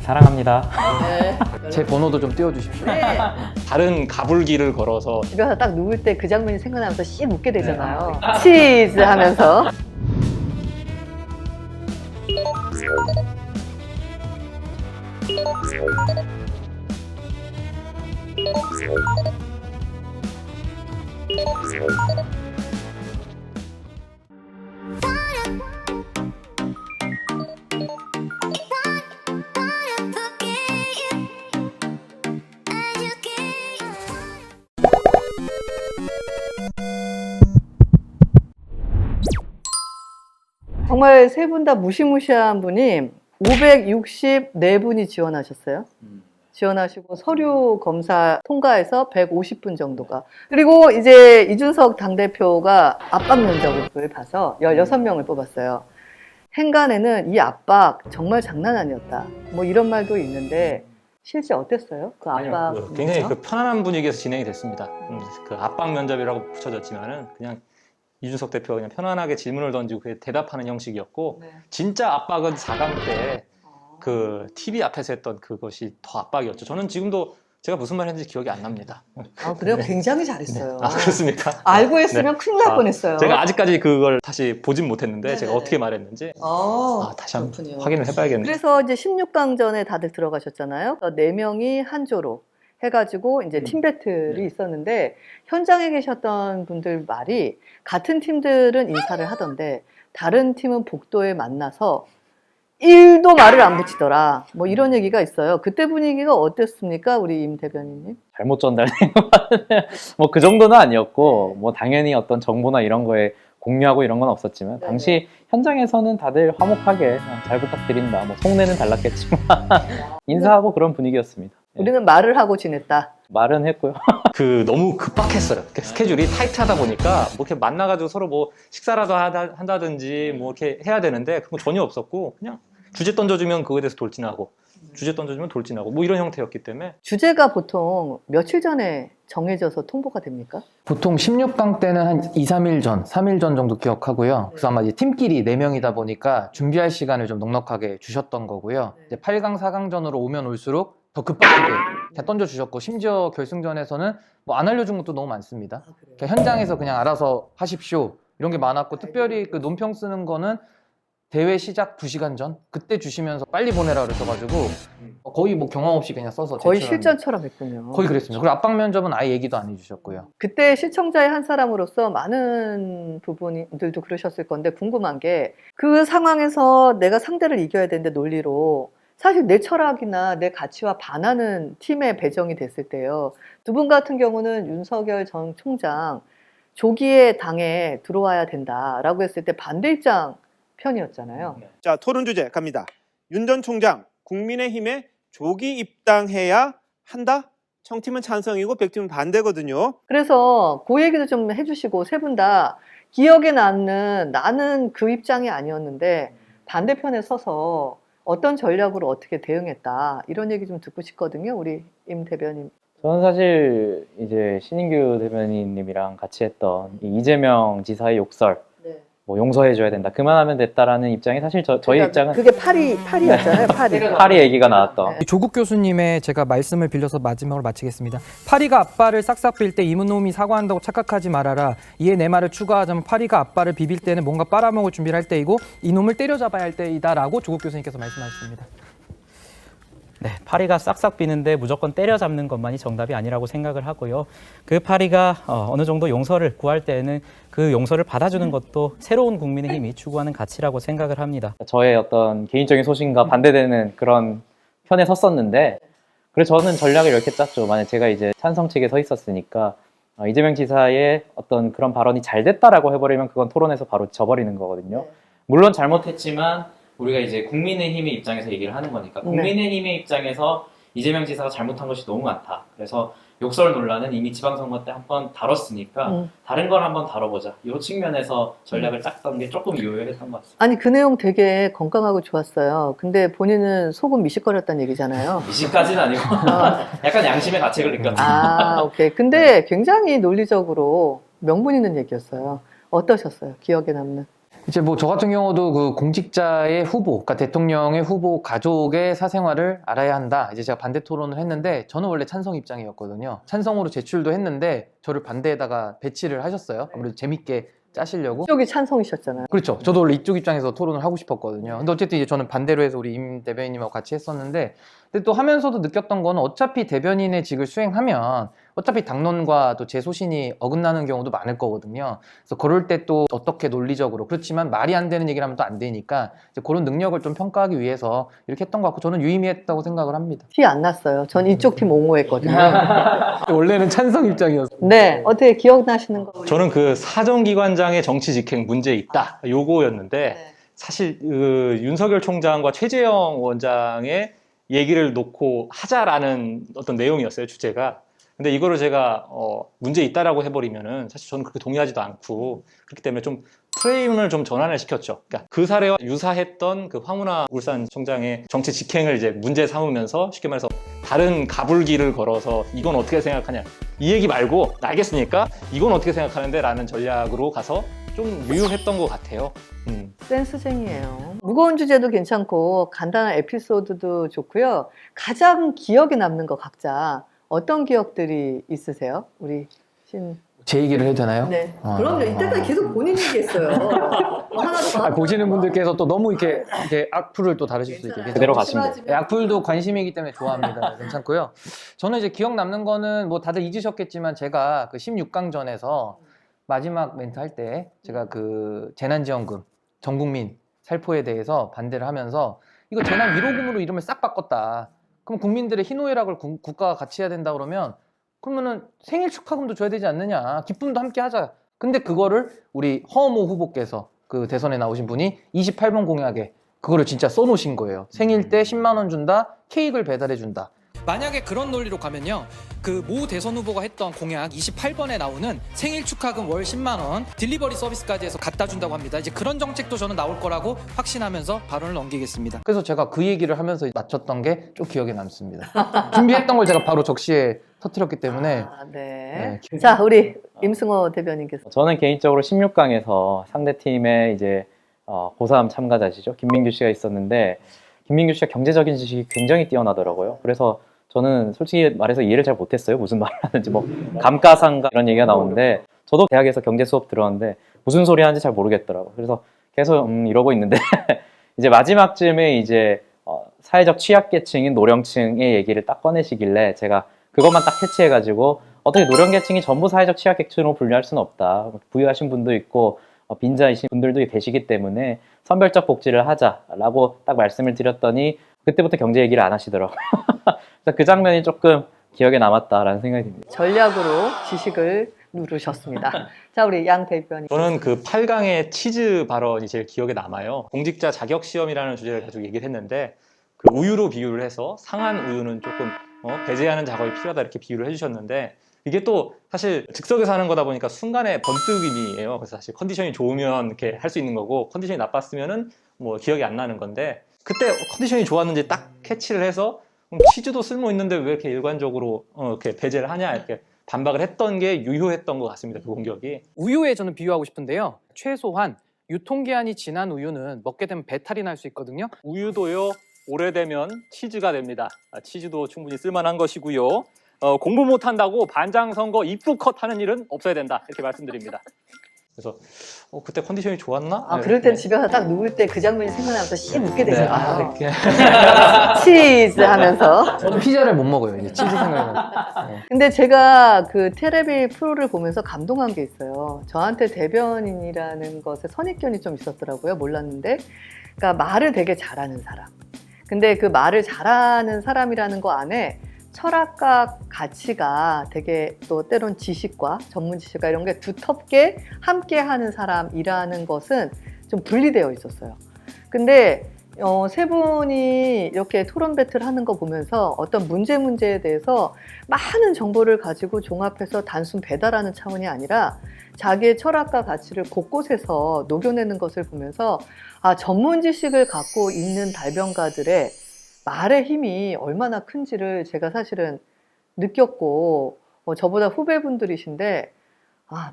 사랑합니다. 네. 제 번호도 좀 띄워주십시오. 네. 다른 가불기를 걸어서 집에 가서 딱 누울 때 그 장면이 생각나면서 씩 웃게 되잖아요. 치즈 하면서. 정말 세 분 다 무시무시한 분이 564분이 지원하셨어요. 지원하시고 서류 검사 통과해서 150분 정도가. 그리고 이제 이준석 당대표가 압박 면접을 봐서 16명을 뽑았어요. 행간에는 이 압박 정말 장난 아니었다. 뭐 이런 말도 있는데 실제 어땠어요? 그 압박 아니요, 굉장히 면접? 그 편안한 분위기에서 진행이 됐습니다. 그 압박 면접이라고 붙여졌지만은 그냥 이준석 대표가 그냥 편안하게 질문을 던지고 그게 대답하는 형식이었고 네. 진짜 압박은 4강 때 그 TV 앞에서 했던 그것이 더 압박이었죠. 저는 지금도 제가 무슨 말 했는지 기억이 안 납니다. 아, 그래요? 네. 굉장히 잘했어요. 아, 그렇습니까? 알고 했으면 큰일 날 아, 뻔했어요. 제가 아직까지 그걸 다시 보진 못했는데 네네네. 제가 어떻게 말했는지 다시 한번 그렇군요. 확인을 해봐야겠네요. 그래서 이제 16강전에 다들 들어가셨잖아요. 4명이 한 조로 해가지고 이제 팀 배틀이 네. 있었는데 현장에 계셨던 분들 말이 같은 팀들은 인사를 하던데 다른 팀은 복도에 만나서 1도 말을 안 붙이더라. 뭐 이런 얘기가 있어요. 그때 분위기가 어땠습니까? 우리 임 대변인님? 잘못 전달된 것 같은데 뭐 그 정도는 아니었고 뭐 당연히 어떤 정보나 이런 거에 공유하고 이런 건 없었지만 네네. 당시 현장에서는 다들 화목하게 잘 부탁드린다. 뭐 속내는 달랐겠지만 인사하고 그런 분위기였습니다. 예. 우리는 말을 하고 지냈다. 말은 했고요. 그 너무 급박했어요. 스케줄이 타이트하다 보니까 뭐 이렇게 만나가지고 서로 뭐 식사라도 한다든지 뭐 이렇게 해야 되는데 그런 거 전혀 없었고 그냥 주제 던져주면 그거에 대해서 돌진하고 주제 던져주면 돌진하고 뭐 이런 형태였기 때문에 주제가 보통 며칠 전에 정해져서 통보가 됩니까? 보통 16강 때는 한 2, 3일 전, 3일 전 정도 기억하고요. 그래서 아마 이제 팀끼리 4명이다 보니까 준비할 시간을 좀 넉넉하게 주셨던 거고요. 네. 이제 8강, 4강전으로 오면 올수록 더 급박하게 다 던져주셨고 심지어 결승전에서는 뭐 안 알려준 것도 너무 많습니다. 그러니까 현장에서 그냥 알아서 하십시오. 이런 게 많았고 특별히 그 논평 쓰는 거는 대회 시작 2시간 전? 그때 주시면서 빨리 보내라 그러셔가지고 거의 뭐 경험 없이 그냥 써서 거의 제출하는 실전처럼 했군요. 거의 그랬습니다. 그리고 압박 면접은 아예 얘기도 안 해주셨고요. 그때 시청자의 한 사람으로서 많은 부분들도 그러셨을 건데 궁금한 게 그 상황에서 내가 상대를 이겨야 되는데 논리로 사실 내 철학이나 내 가치와 반하는 팀에 배정이 됐을 때요. 두 분 같은 경우는 윤석열 전 총장 조기에 당에 들어와야 된다라고 했을 때 반대 입장 편이었잖아요. 자, 토론 주제 갑니다. 윤 전 총장, 국민의힘에 조기 입당해야 한다? 청팀은 찬성이고 백팀은 반대거든요. 그래서 그 얘기도 좀 해주시고 세 분 다 기억에 남는 나는 그 입장이 아니었는데 반대편에 서서 어떤 전략으로 어떻게 대응했다 이런 얘기 좀 듣고 싶거든요. 우리 임 대변인. 저는 사실 이제 신인규 대변인님이랑 같이 했던 이 이재명 지사의 욕설 네. 뭐 용서해줘야 된다. 그만하면 됐다라는 입장이 사실 저희 입장은 그게 파리였잖아요. 파리. 파리 얘기가 나왔던 네. 조국 교수님의 제가 말씀을 빌려서 마지막으로 마치겠습니다. 파리가 앞발을 싹싹 빌 때 이놈이 사과한다고 착각하지 말아라. 이에 내 말을 추가하자면 파리가 앞발을 비빌 때는 뭔가 빨아먹을 준비를 할 때이고 이놈을 때려잡아야 할 때이다라고 조국 교수님께서 말씀하셨습니다. 네, 파리가 싹싹 비는데 무조건 때려잡는 것만이 정답이 아니라고 생각을 하고요. 그 파리가 어느 정도 용서를 구할 때에는 그 용서를 받아주는 것도 새로운 국민의힘이 추구하는 가치라고 생각을 합니다. 저의 어떤 개인적인 소신과 반대되는 그런 편에 섰었는데 그래서 저는 전략을 이렇게 짰죠. 만약 제가 이제 찬성 측에 서 있었으니까 이재명 지사의 어떤 그런 발언이 잘 됐다라고 해버리면 그건 토론에서 바로 져버리는 거거든요. 물론 잘못했지만 우리가 이제 국민의힘의 입장에서 얘기를 하는 거니까 국민의힘의 입장에서 이재명 지사가 잘못한 것이 너무 많다. 그래서 욕설 논란은 이미 지방선거 때 한번 다뤘으니까 다른 걸 한번 다뤄보자. 이 측면에서 전략을 짰던 게 조금 유효했던 것 같습니다. 아니 그 내용 되게 건강하고 좋았어요. 근데 본인은 속은 미식거렸다는 얘기잖아요. 미식까지는 아니고 약간 양심의 가책을 느꼈죠. 아, 오케이. 근데 굉장히 논리적으로 명분 있는 얘기였어요. 어떠셨어요? 기억에 남는? 이제 뭐 저 같은 경우도 그 공직자의 후보, 그러니까 대통령의 후보 가족의 사생활을 알아야 한다. 이제 제가 반대 토론을 했는데 저는 원래 찬성 입장이었거든요. 찬성으로 제출도 했는데 저를 반대에다가 배치를 하셨어요. 아무래도 재밌게 짜시려고. 쪽이 찬성이셨잖아요. 그렇죠. 저도 원래 이쪽 입장에서 토론을 하고 싶었거든요. 근데 어쨌든 이제 저는 반대로 해서 우리 임 대변인님하고 같이 했었는데, 근데 또 하면서도 느꼈던 거는 어차피 대변인의 직을 수행하면 어차피 당론과 또 제 소신이 어긋나는 경우도 많을 거거든요. 그래서 그럴 때 또 어떻게 논리적으로, 그렇지만 말이 안 되는 얘기를 하면 또 안 되니까 이제 그런 능력을 좀 평가하기 위해서 이렇게 했던 것 같고 저는 유의미했다고 생각을 합니다. 티 안 났어요. 전 이쪽 팀 옹호했거든요. 원래는 찬성 입장이었어요. 네, 어떻게 기억나시는 거? 저는 그 사정기관장의 정치 직행 문제 있다 요거였는데 네. 사실 그 윤석열 총장과 최재형 원장의 얘기를 놓고 하자라는 어떤 내용이었어요, 주제가. 근데 이거를 제가 문제 있다라고 해버리면은 사실 저는 그렇게 동의하지도 않고, 그렇기 때문에 좀 프레임을 좀 전환을 시켰죠. 그러니까 그 사례와 유사했던 그 황운하 울산청장의 정치 직행을 이제 문제 삼으면서 쉽게 말해서 다른 가불기를 걸어서 이건 어떻게 생각하냐, 이 얘기 말고 알겠으니까 이건 어떻게 생각하는데 라는 전략으로 가서 좀 유효했던 것 같아요. 센스쟁이에요. 무거운 주제도 괜찮고 간단한 에피소드도 좋고요. 가장 기억에 남는 거 각자 어떤 기억들이 있으세요? 우리 신. 제 얘기를 해도 되나요? 네. 아. 그럼요. 이때까지 계속 본인 얘기했어요. 하나도 더. 보시는 분들께서 또 너무 이렇게 악플을 또 다루실 수 있게. 그대로 가시면 네, 악플도 관심이기 때문에 좋아합니다. 괜찮고요. 저는 이제 기억 남는 거는 뭐 다들 잊으셨겠지만 제가 그 16강전에서 마지막 멘트 할 때 제가 그 재난지원금 전국민 살포에 대해서 반대를 하면서 이거 재난 위로금으로 이름을 싹 바꿨다. 그럼 국민들의 희노애락을 국가가 같이 해야 된다 그러면 그러면은 생일 축하금도 줘야 되지 않느냐. 기쁨도 함께 하자. 근데 그거를 우리 허모 후보께서 그 대선에 나오신 분이 28번 공약에 그거를 진짜 써놓으신 거예요. 생일 때 10만 원 준다, 케이크를 배달해 준다. 만약에 그런 논리로 가면요. 그 모 대선 후보가 했던 공약 28번에 나오는 생일 축하금 월 10만 원 딜리버리 서비스까지 해서 갖다 준다고 합니다. 이제 그런 정책도 저는 나올 거라고 확신하면서 발언을 넘기겠습니다. 그래서 제가 그 얘기를 하면서 맞췄던 게 좀 기억에 남습니다. 준비했던 걸 제가 바로 적시에 터뜨렸기 때문에. 아, 네. 네. 자, 우리 임승호 대변인께서. 저는 개인적으로 16강에서 상대팀의 이제 고3 참가자시죠. 김민규 씨가 있었는데, 김민규 씨가 경제적인 지식이 굉장히 뛰어나더라고요. 그래서 저는 솔직히 말해서 이해를 잘 못했어요. 무슨 말을 하는지, 뭐 감가상가 이런 얘기가 나오는데, 저도 대학에서 경제 수업 들었는데 무슨 소리 하는지 잘 모르겠더라고요. 그래서 계속 이러고 있는데 이제 마지막쯤에 이제 사회적 취약계층인 노령층의 얘기를 딱 꺼내시길래 제가 그것만 딱 캐치해가지고, 어떻게 노령계층이 전부 사회적 취약계층으로 분류할 수는 없다. 부유하신 분도 있고 빈자이신 분들도 계시기 때문에 선별적 복지를 하자라고 딱 말씀을 드렸더니 그때부터 경제 얘기를 안 하시더라고요. 그래서 그 장면이 조금 기억에 남았다라는 생각이 듭니다. 전략으로 지식을 누르셨습니다. 자, 우리 양 대변인. 저는 그 8강의 치즈 발언이 제일 기억에 남아요. 공직자 자격 시험이라는 주제를 가지고 얘기를 했는데, 그 우유로 비유를 해서 상한 우유는 조금 배제하는 작업이 필요하다 이렇게 비유를 해주셨는데, 이게 또 사실 즉석에서 하는 거다 보니까 순간의 번뜩임이에요. 그래서 사실 컨디션이 좋으면 이렇게 할 수 있는 거고, 컨디션이 나빴으면은 뭐 기억이 안 나는 건데, 그때 컨디션이 좋았는지 딱 캐치를 해서 치즈도 쓸모 있는데 왜 이렇게 일관적으로 이렇게 배제를 하냐 이렇게 반박을 했던 게 유효했던 것 같습니다. 그 공격이. 우유에 저는 비유하고 싶은데요. 최소한 유통기한이 지난 우유는 먹게 되면 배탈이 날 수 있거든요. 우유도요, 오래되면 치즈가 됩니다. 치즈도 충분히 쓸만한 것이고요. 공부 못한다고 반장 선거 입구 컷하는 일은 없어야 된다 이렇게 말씀드립니다. 그래서 그때 컨디션이 좋았나? 아, 네, 그럴 땐 네. 집에 가서 딱 누울 때 그 장면이 생각나면서 씩 웃게 네, 되잖아요. 이렇게. 치즈 하면서. 저는 피자를 못 먹어요. 이제 치즈 생각나면. 근데 제가 그 테레비 프로를 보면서 감동한 게 있어요. 저한테 대변인이라는 것에 선입견이 좀 있었더라고요. 몰랐는데. 그러니까 말을 되게 잘하는 사람. 근데 그 말을 잘하는 사람이라는 거 안에 철학과 가치가 되게 또 때론 지식과 전문 지식과 이런 게 두텁게 함께 하는 사람이라는 것은 좀 분리되어 있었어요. 근데 세 분이 이렇게 토론 배틀 하는 거 보면서 어떤 문제에 대해서 많은 정보를 가지고 종합해서 단순 배달하는 차원이 아니라 자기의 철학과 가치를 곳곳에서 녹여내는 것을 보면서 아, 전문 지식을 갖고 있는 달변가들의 말의 힘이 얼마나 큰지를 제가 사실은 느꼈고 저보다 후배분들이신데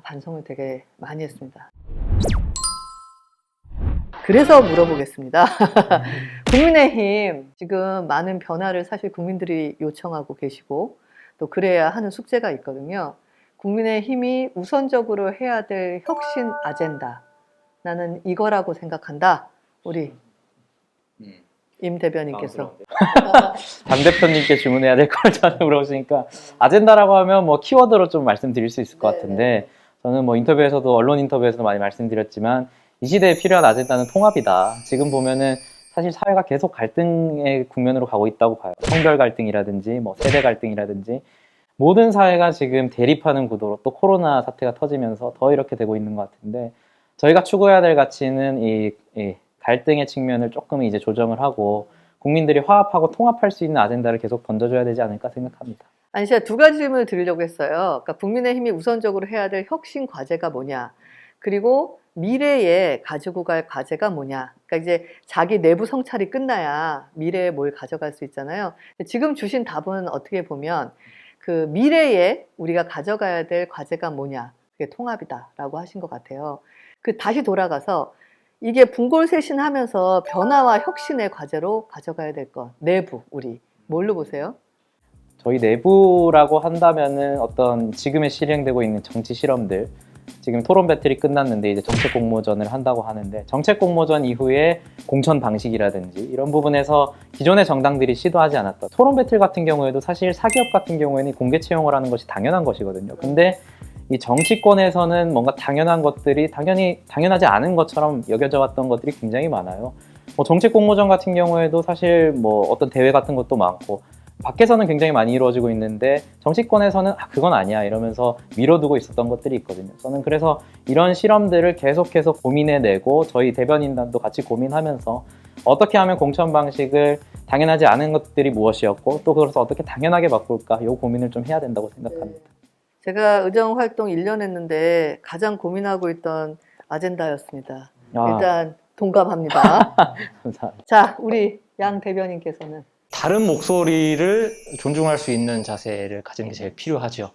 반성을 되게 많이 했습니다. 그래서 물어보겠습니다. 국민의힘 지금 많은 변화를 사실 국민들이 요청하고 계시고 또 그래야 하는 숙제가 있거든요. 국민의힘이 우선적으로 해야 될 혁신 아젠다. 나는 이거라고 생각한다. 우리 임 대변인께서. 당 대표님께 주문해야 될 걸 저한테 물어보시니까 아젠다라고 하면 뭐 키워드로 좀 말씀드릴 수 있을 것 같은데 저는 뭐 인터뷰에서도 언론 인터뷰에서도 많이 말씀드렸지만 이 시대에 필요한 아젠다는 통합이다. 지금 보면은 사실 사회가 계속 갈등의 국면으로 가고 있다고 봐요. 성별 갈등이라든지 뭐 세대 갈등이라든지 모든 사회가 지금 대립하는 구도로 또 코로나 사태가 터지면서 더 이렇게 되고 있는 것 같은데 저희가 추구해야 될 가치는 이 갈등의 측면을 조금 이제 조정을 하고 국민들이 화합하고 통합할 수 있는 아젠다를 계속 던져줘야 되지 않을까 생각합니다. 아니, 제가 두 가지 질문을 드리려고 했어요. 그러니까 국민의힘이 우선적으로 해야 될 혁신 과제가 뭐냐, 그리고 미래에 가지고 갈 과제가 뭐냐. 그러니까 이제 자기 내부 성찰이 끝나야 미래에 뭘 가져갈 수 있잖아요. 지금 주신 답은 어떻게 보면 그 미래에 우리가 가져가야 될 과제가 뭐냐, 그게 통합이다라고 하신 것 같아요. 그 다시 돌아가서 이게 분골쇄신하면서 변화와 혁신의 과제로 가져가야 될 것, 내부 우리 뭘로 보세요? 저희 내부라고 한다면은 어떤 지금에 실행되고 있는 정치 실험들, 지금 토론 배틀이 끝났는데 이제 정책 공모전을 한다고 하는데 정책 공모전 이후에 공천 방식이라든지 이런 부분에서 기존의 정당들이 시도하지 않았던 토론 배틀 같은 경우에도 사실 사기업 같은 경우에는 공개 채용을 하는 것이 당연한 것이거든요. 근데 이 정치권에서는 뭔가 당연한 것들이 당연하지 않은 것처럼 여겨져 왔던 것들이 굉장히 많아요. 뭐 정책 공모전 같은 경우에도 사실 뭐 어떤 대회 같은 것도 많고 밖에서는 굉장히 많이 이루어지고 있는데 정치권에서는 그건 아니야 이러면서 미뤄두고 있었던 것들이 있거든요. 저는 그래서 이런 실험들을 계속해서 고민해내고 저희 대변인단도 같이 고민하면서 어떻게 하면 공천 방식을 당연하지 않은 것들이 무엇이었고 또 그래서 어떻게 당연하게 바꿀까 이 고민을 좀 해야 된다고 생각합니다. 제가 의정 활동 1년 했는데 가장 고민하고 있던 아젠다였습니다. 일단 동감합니다. 감사합니다. 자, 우리 양 대변인께서는 다른 목소리를 존중할 수 있는 자세를 가지는 게 제일 필요하죠.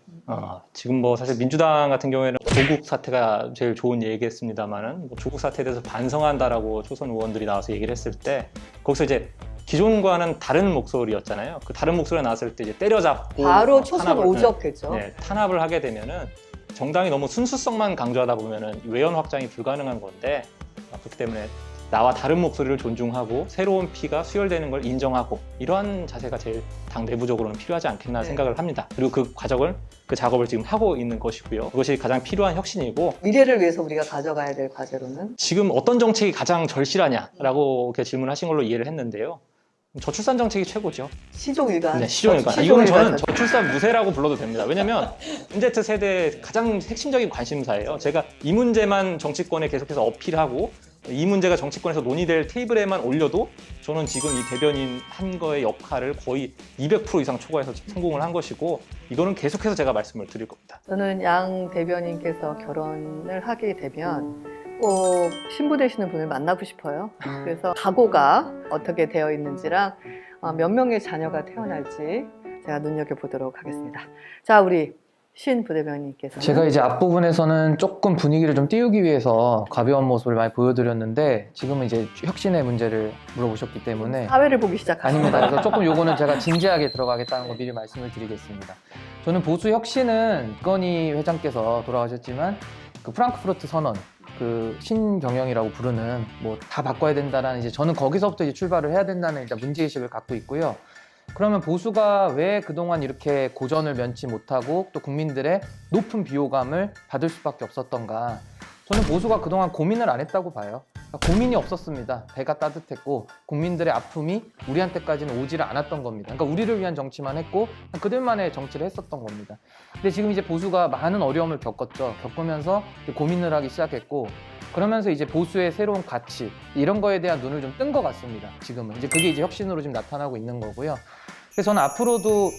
지금 뭐 사실 민주당 같은 경우에는 조국 사태가 제일 좋은 얘기했습니다만은 뭐 조국 사태에 대해서 반성한다라고 초선 의원들이 나와서 얘기를 했을 때 거기서 이제 기존과는 다른 목소리였잖아요. 그 다른 목소리가 나왔을 때 이제 때려잡고 바로 초선 오적했죠. 네, 탄압을 하게 되면은 정당이 너무 순수성만 강조하다 보면은 외연 확장이 불가능한 건데 그렇기 때문에 나와 다른 목소리를 존중하고 새로운 피가 수혈되는 걸 인정하고 이러한 자세가 제일 당 내부적으로는 필요하지 않겠나 생각을 합니다. 그리고 그 작업을 지금 하고 있는 것이고요. 그것이 가장 필요한 혁신이고 미래를 위해서 우리가 가져가야 될 과제로는 지금 어떤 정책이 가장 절실하냐라고 이렇게 질문하신 걸로 이해를 했는데요. 저출산 정책이 최고죠. 시종일관. 네, 시종일관. 이거는 저는 저출산 무세라고 불러도 됩니다. 왜냐하면 MZ 세대의 가장 핵심적인 관심사예요. 제가 이 문제만 정치권에 계속해서 어필하고 이 문제가 정치권에서 논의될 테이블에만 올려도 저는 지금 이 대변인 한 거의 역할을 거의 200% 이상 초과해서 성공을 한 것이고 이거는 계속해서 제가 말씀을 드릴 겁니다. 저는 양 대변인께서 결혼을 하게 되면 꼭 신부 되시는 분을 만나고 싶어요. 그래서 각오가 어떻게 되어 있는지랑 몇 명의 자녀가 태어날지 제가 눈여겨보도록 하겠습니다. 자, 우리 신 부대변인께서 제가 이제 앞부분에서는 조금 분위기를 좀 띄우기 위해서 가벼운 모습을 많이 보여드렸는데 지금은 이제 혁신의 문제를 물어보셨기 때문에 사회를 보기 시작합니다. 아닙니다. 그래서 조금 요거는 제가 진지하게 들어가겠다는 거 미리 말씀을 드리겠습니다. 저는 보수 혁신은 이건희 회장께서 돌아가셨지만 그 프랑크푸르트 선언, 그 신경영이라고 부르는 뭐 다 바꿔야 된다라는 이제 저는 거기서부터 이제 출발을 해야 된다는 일단 문제의식을 갖고 있고요. 그러면 보수가 왜 그동안 이렇게 고전을 면치 못하고 또 국민들의 높은 비호감을 받을 수밖에 없었던가? 저는 보수가 그동안 고민을 안 했다고 봐요. 그러니까 고민이 없었습니다. 배가 따뜻했고 국민들의 아픔이 우리한테까지는 오지를 않았던 겁니다. 그러니까 우리를 위한 정치만 했고 그들만의 정치를 했었던 겁니다. 근데 지금 이제 보수가 많은 어려움을 겪으면서 고민을 하기 시작했고 그러면서 이제 보수의 새로운 가치 이런 거에 대한 눈을 좀 뜬 것 같습니다. 지금은 이제 그게 이제 혁신으로 지금 나타나고 있는 거고요. 그래서 저는 앞으로도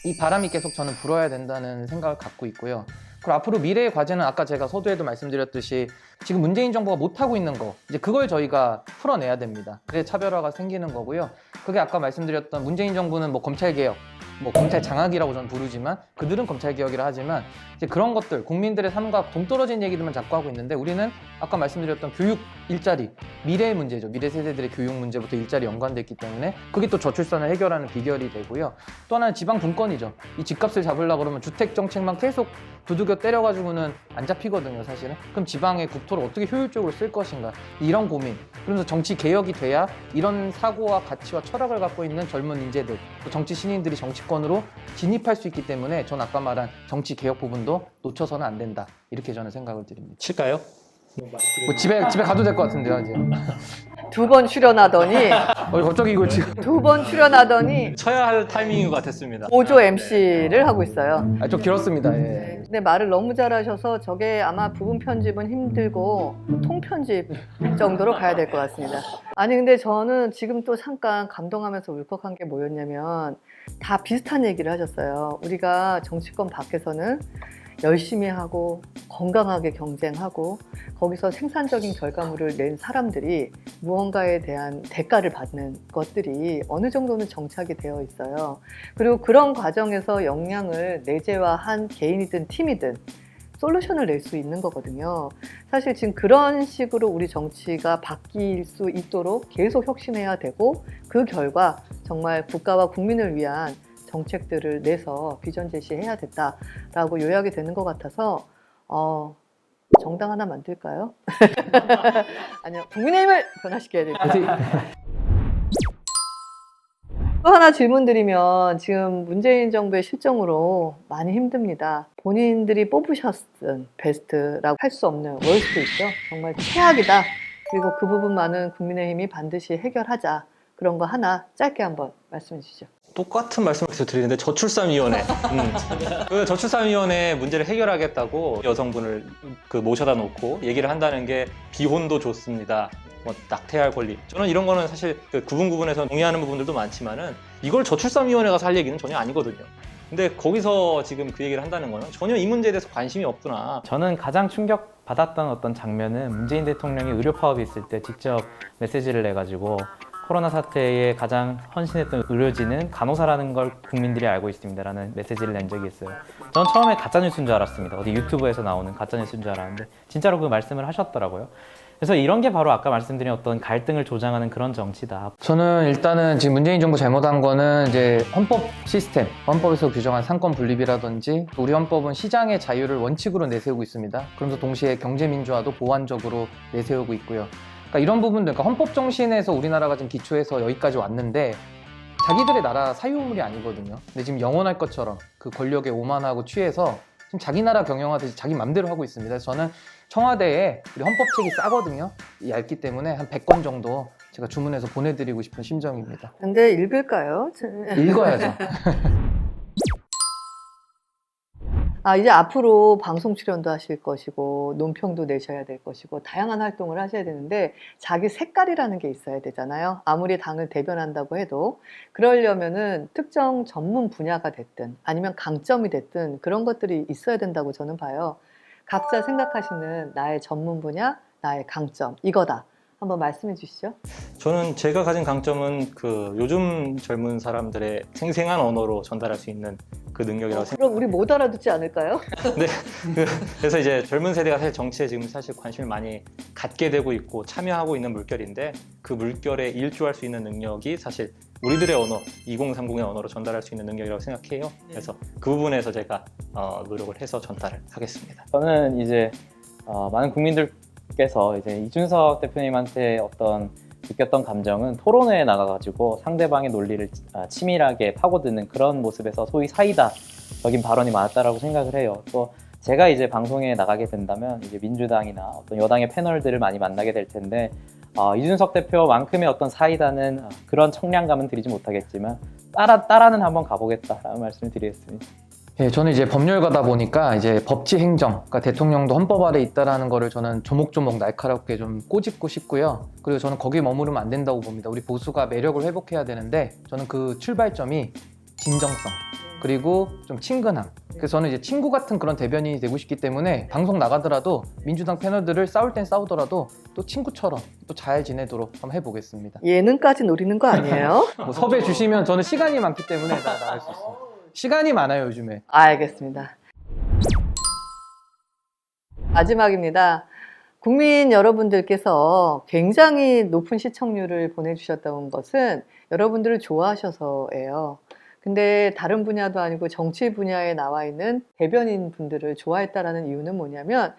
이 바람이 계속 저는 불어야 된다는 생각을 갖고 있고요. 그리고 앞으로 미래의 과제는 아까 제가 서두에도 말씀드렸듯이 지금 문재인 정부가 못하고 있는 거 이제 그걸 저희가 풀어내야 됩니다. 그래야 차별화가 생기는 거고요. 그게 아까 말씀드렸던 문재인 정부는 뭐 검찰개혁 뭐 검찰 장악이라고 저는 부르지만 그들은 검찰 개혁이라 하지만 이제 그런 것들 국민들의 삶과 동떨어진 얘기들만 자꾸 하고 있는데 우리는 아까 말씀드렸던 교육 일자리 미래의 문제죠. 미래 세대들의 교육 문제부터 일자리 연관돼 있기 때문에 그게 또 저출산을 해결하는 비결이 되고요. 또 하나는 지방 분권이죠. 이 집값을 잡으려고 그러면 주택 정책만 계속 두들겨 때려가지고는 안 잡히거든요, 사실은. 그럼 지방의 국토를 어떻게 효율적으로 쓸 것인가 이런 고민. 그러면서 정치 개혁이 돼야 이런 사고와 가치와 철학을 갖고 있는 젊은 인재들, 또 정치 신인들이 정치권으로 진입할 수 있기 때문에 전 아까 말한 정치 개혁 부분도 놓쳐서는 안 된다. 이렇게 저는 생각을 드립니다. 칠까요? 뭐 집에 가도 될 것 같은데요, 이제. 2번 출연하더니 갑자기 이걸 지금 2번 출연하더니 쳐야 할 타이밍인 것 같았습니다. 5조 MC를 하고 있어요. 좀 길었습니다. 예. 근데 말을 너무 잘하셔서 저게 아마 부분 편집은 힘들고 통편집 정도로 가야 될 것 같습니다. 아니 근데 저는 지금 또 잠깐 감동하면서 울컥한 게 뭐였냐면 다 비슷한 얘기를 하셨어요. 우리가 정치권 밖에서는 열심히 하고 건강하게 경쟁하고 거기서 생산적인 결과물을 낸 사람들이 무언가에 대한 대가를 받는 것들이 어느 정도는 정착이 되어 있어요. 그리고 그런 과정에서 역량을 내재화한 개인이든 팀이든 솔루션을 낼 수 있는 거거든요. 사실 지금 그런 식으로 우리 정치가 바뀔 수 있도록 계속 혁신해야 되고 그 결과 정말 국가와 국민을 위한 정책들을 내서 비전 제시해야 된다라고 요약이 되는 것 같아서 정당 하나 만들까요? 아니요, 국민의힘을 변화시켜야 됩니다. 또 하나 질문드리면 지금 문재인 정부의 실정으로 많이 힘듭니다. 본인들이 뽑으셨던 베스트라고 할 수 없는 월스트이죠. 정말 최악이다. 그리고 그 부분만은 국민의힘이 반드시 해결하자. 그런 거 하나 짧게 한번 말씀해 주시죠. 똑같은 말씀을 계속 드리는데 저출산위원회 그 저출산위원회 문제를 해결하겠다고 여성분을 모셔다 놓고 얘기를 한다는 게 비혼도 좋습니다. 뭐 낙태할 권리 저는 이런 거는 사실 구분해서 동의하는 부분들도 많지만은 이걸 저출산위원회 가서 할 얘기는 전혀 아니거든요. 근데 거기서 지금 그 얘기를 한다는 거는 전혀 이 문제에 대해서 관심이 없구나. 저는 가장 충격받았던 어떤 장면은 문재인 대통령이 의료 파업이 있을 때 직접 메시지를 내가지고 코로나 사태에 가장 헌신했던 의료진은 간호사라는 걸 국민들이 알고 있습니다라는 메시지를 낸 적이 있어요. 저는 처음에 가짜뉴스인 줄 알았습니다. 어디 유튜브에서 나오는 가짜뉴스인 줄 알았는데 진짜로 그 말씀을 하셨더라고요. 그래서 이런 게 바로 아까 말씀드린 어떤 갈등을 조장하는 그런 정치다. 저는 일단은 지금 문재인 정부 잘못한 거는 이제 헌법 시스템, 헌법에서 규정한 상권 분립이라든지 우리 헌법은 시장의 자유를 원칙으로 내세우고 있습니다. 그러면서 동시에 경제 민주화도 보완적으로 내세우고 있고요. 그러니까 이런 부분들, 그러니까 헌법 정신에서 우리나라가 지금 기초해서 여기까지 왔는데 자기들의 나라 사유물이 아니거든요. 근데 지금 영원할 것처럼 그 권력에 오만하고 취해서 지금 자기 나라 경영하듯이 자기 맘대로 하고 있습니다. 그래서 저는 청와대에 우리 헌법책이 싸거든요. 얇기 때문에 한 100권 정도 제가 주문해서 보내드리고 싶은 심정입니다. 근데 읽을까요? 읽어야죠. 이제 앞으로 방송 출연도 하실 것이고 논평도 내셔야 될 것이고 다양한 활동을 하셔야 되는데 자기 색깔이라는 게 있어야 되잖아요. 아무리 당을 대변한다고 해도 그러려면은 특정 전문 분야가 됐든 아니면 강점이 됐든 그런 것들이 있어야 된다고 저는 봐요. 각자 생각하시는 나의 전문 분야, 나의 강점 이거다. 한번 말씀해 주시죠. 저는 제가 가진 강점은 요즘 젊은 사람들의 생생한 언어로 전달할 수 있는 그 능력이라고 생각합니다. 그럼 우리 못 알아듣지 않을까요? 네, 그래서 이제 젊은 세대가 사실 정치에 지금 사실 관심을 많이 갖게 되고 있고 참여하고 있는 물결인데 그 물결에 일조할 수 있는 능력이 사실 우리들의 언어, 2030의 언어로 전달할 수 있는 능력이라고 생각해요. 그래서 그 부분에서 제가 노력을 해서 전달을 하겠습니다. 저는 이제 많은 국민들께서 이제 이준석 대표님한테 어떤 느꼈던 감정은 토론회에 나가가지고 상대방의 논리를 치밀하게 파고드는 그런 모습에서 소위 사이다적인 발언이 많았다라고 생각을 해요. 또 제가 이제 방송에 나가게 된다면 이제 민주당이나 어떤 여당의 패널들을 많이 만나게 될 텐데 이준석 대표만큼의 어떤 사이다는 그런 청량감은 드리지 못하겠지만 따라는 한번 가보겠다라는 말씀을 드리겠습니다. 예, 저는 이제 법률가다 보니까 이제 법치 행정, 그러니까 대통령도 헌법 아래 있다라는 거를 저는 조목조목 날카롭게 좀 꼬집고 싶고요. 그리고 저는 거기에 머무르면 안 된다고 봅니다. 우리 보수가 매력을 회복해야 되는데 저는 그 출발점이 진정성, 그리고 좀 친근함. 그래서 저는 이제 친구 같은 그런 대변인이 되고 싶기 때문에 방송 나가더라도 민주당 패널들을 싸울 땐 싸우더라도 또 친구처럼 또 잘 지내도록 한번 해보겠습니다. 예능까지 노리는 거 아니에요? 뭐 섭외 주시면 저는 시간이 많기 때문에 다 나갈 수 있습니다. 시간이 많아요 요즘에. 알겠습니다. 마지막입니다. 국민 여러분들께서 굉장히 높은 시청률을 보내주셨던 것은 여러분들을 좋아하셔서예요. 근데 다른 분야도 아니고 정치 분야에 나와 있는 대변인 분들을 좋아했다라는 이유는 뭐냐면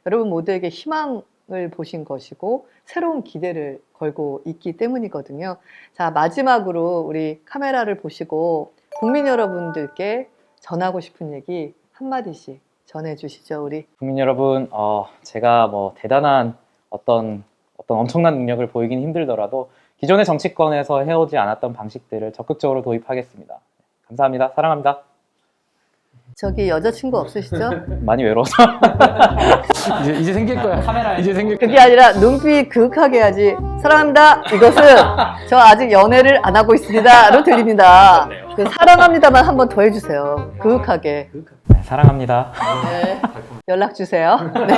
여러분 모두에게 희망을 보신 것이고 새로운 기대를 걸고 있기 때문이거든요. 자, 마지막으로 우리 카메라를 보시고 국민 여러분들께 전하고 싶은 얘기 한마디씩 전해주시죠, 우리. 국민 여러분, 제가 뭐 대단한 어떤 엄청난 능력을 보이긴 힘들더라도 기존의 정치권에서 해오지 않았던 방식들을 적극적으로 도입하겠습니다. 감사합니다. 사랑합니다. 저기 여자친구 없으시죠? 많이 외로워서. 이제 생길 거야. 카메라에. 이제 생길 거야. 그게 아니라 눈빛 그윽하게 해야지. 사랑합니다. 이것은 저 아직 연애를 안 하고 있습니다로 들립니다. 그 사랑합니다만 한 번 더 해주세요. 그윽하게. 네, 사랑합니다. 네. 연락 주세요. 네.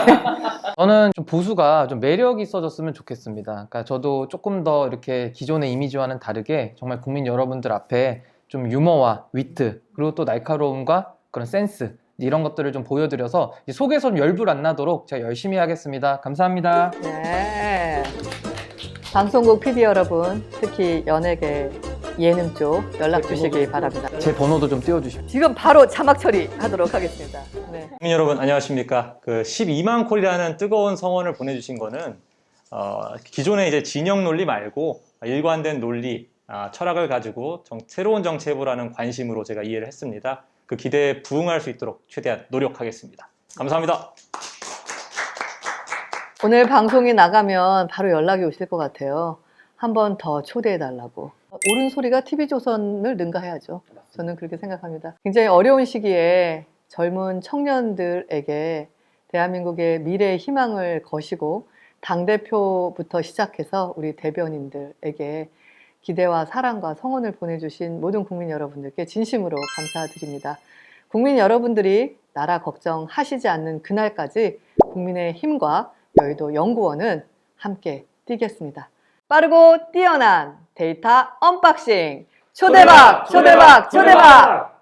저는 좀 보수가 좀 매력이 있어졌으면 좋겠습니다. 그러니까 저도 조금 더 이렇게 기존의 이미지와는 다르게 정말 국민 여러분들 앞에 좀 유머와 위트 그리고 또 날카로움과 그런 센스 이런 것들을 좀 보여드려서 속에서 좀 열불 안 나도록 제가 열심히 하겠습니다. 감사합니다. 네. 방송국 PD 여러분, 특히 연예계 예능 쪽 연락 주시기 바랍니다. 제 번호도 좀 띄워주시고. 지금 바로 자막 처리하도록 하겠습니다. 네. 국민 여러분 안녕하십니까? 그 12만 콜이라는 뜨거운 성원을 보내주신 거는 기존의 이제 진영 논리 말고 일관된 논리, 철학을 가지고 새로운 정치해보라는 관심으로 제가 이해를 했습니다. 그 기대에 부응할 수 있도록 최대한 노력하겠습니다. 감사합니다. 오늘 방송이 나가면 바로 연락이 오실 것 같아요. 한 번 더 초대해달라고. 옳은 소리가 TV조선을 능가해야죠. 저는 그렇게 생각합니다. 굉장히 어려운 시기에 젊은 청년들에게 대한민국의 미래의 희망을 거시고 당대표부터 시작해서 우리 대변인들에게 기대와 사랑과 성원을 보내주신 모든 국민 여러분들께 진심으로 감사드립니다. 국민 여러분들이 나라 걱정하시지 않는 그날까지 국민의 힘과 여의도 연구원은 함께 뛰겠습니다. 빠르고 뛰어난 데이터 언박싱 초대박 초대박 초대박